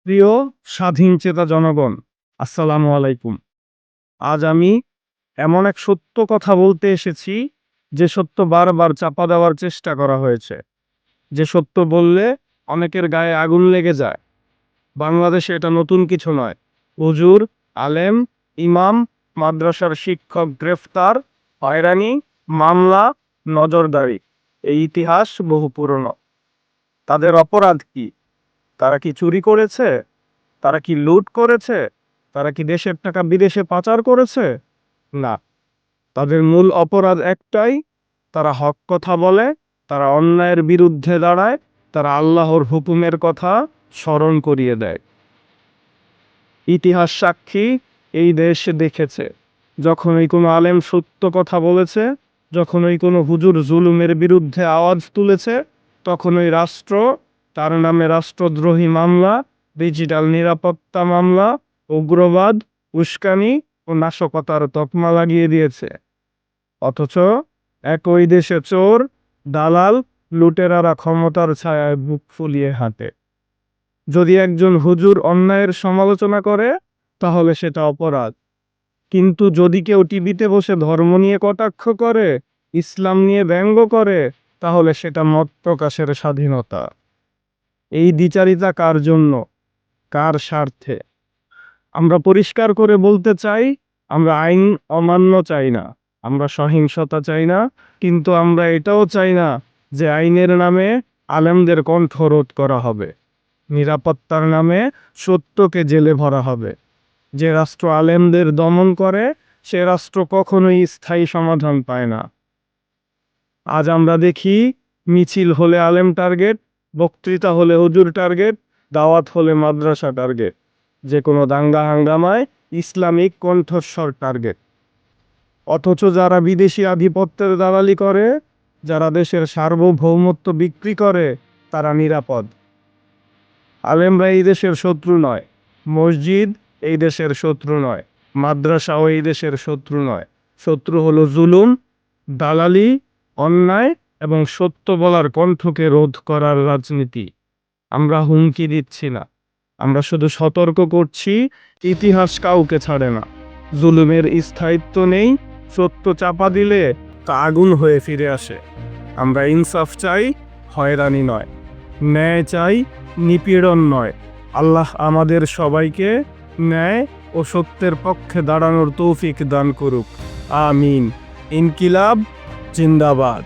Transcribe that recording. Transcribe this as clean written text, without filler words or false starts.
প্রিয় স্বাধীন চেতা জনগণ, আসসালামু আলাইকুম। আজ আমি এমন এক সত্য কথা বলতে এসেছি, যে সত্য বারবার চাপা দেওয়ার চেষ্টা করা হয়েছে, যে সত্য বললে অনেকের গায়ে আগুন লেগে যায়। বাংলাদেশে এটা নতুন কিছু নয়। হুজুর, আলেম, ইমাম, মাদ্রাসার শিক্ষক গ্রেফতার, হয়রানি, মামলা, নজরদারি, এই ইতিহাস বহু পুরনো। তাদের অপরাধ কি? তারা কি চুরি করেছে? তারা কি লুট করেছে? তারা কি দেশের টাকা বিদেশে পাচার করেছে? না, তাদের মূল অপরাধ একটাই: তারা হক কথা বলে, তারা অন্যায়ের বিরুদ্ধে দাঁড়ায়, তারা আল্লাহর হুকুমের কথা স্মরণ করিয়ে দেয়। ইতিহাস সাক্ষী, এই দেশ দেখেছে, যখনই কোনো আলেম সত্য কথা বলেছে, যখনই কোনো হুজুর জুলুমের বিরুদ্ধে আওয়াজ তুলেছে, তখনই রাষ্ট্র তার নামে রাষ্ট্রদ্রোহী মামলা, ডিজিটাল নিরাপত্তা মামলা, উগ্রবাদ, উস্কানি ও নাশকতার তকমা লাগিয়ে দিয়েছে। অথচ একই দেশে চোর, দালাল, লুটেরারা ক্ষমতার ছায়ায় বুক ফুলিয়ে হাঁটে। যদি একজন হুজুর অন্যায়ের সমালোচনা করে, তাহলে সেটা অপরাধ। কিন্তু যদি কেউ টিভিতে বসে ধর্ম নিয়ে কটাক্ষ করে, ইসলাম নিয়ে ব্যঙ্গ করে, তাহলে সেটা মত প্রকাশের স্বাধীনতা। এই দ্বিচারিতা কার জন্য? কার স্বার্থে? আমরা পরিষ্কার করে বলতে চাই, আমরা আইন অমান্য চাই না, আমরা সহিংসতা চাই না, কিন্তু আমরা এটাও চাই না যে আইনের নামে আলেমদের কণ্ঠ রোধ করা হবে, নিরাপত্তার নামে সত্যকে জেলে ভরা হবে। যে রাষ্ট্র আলেমদের দমন করে, সে রাষ্ট্র কখনোই স্থায়ী সমাধান পায় না। আজ আমরা দেখি, মিছিল হলে আলেম টার্গেট, বক্তৃতা হলে হুজুর টার্গেট, দাওয়াত হলে মাদ্রাসা টার্গেট, যে কোনো দাঙ্গা হাঙ্গামায় ইসলামিক কণ্ঠস্বর টার্গেট। অথচ যারা বিদেশি আধিপত্যের দালালি করে, যারা দেশের সার্বভৌমত্ব বিক্রি করে, তারা নিরাপদ। আলেমরা এই দেশের শত্রু নয়, মসজিদ এই দেশের শত্রু নয়, মাদ্রাসাও এই দেশের শত্রু নয়। শত্রু হলো জুলুম, দালালি, অন্যায় এবং সত্য বলার কণ্ঠকে রোধ করার রাজনীতি। আমরা হুমকি দিচ্ছি না, আমরা শুধু সতর্ক করছি, ইতিহাস কাউকে ছাড়ে না। জুলুমের স্থায়িত্ব নেই, সত্য চাপা দিলে তা আগুন হয়ে ফিরে আসে। আমরা ইনসাফ চাই, হয়রানি নয়। ন্যায় চাই, নিপীড়ন নয়। আল্লাহ আমাদের সবাইকে ন্যায় ও সত্যের পক্ষে দাঁড়ানোর তৌফিক দান করুক। আমিন। ইনকিলাব জিন্দাবাদ।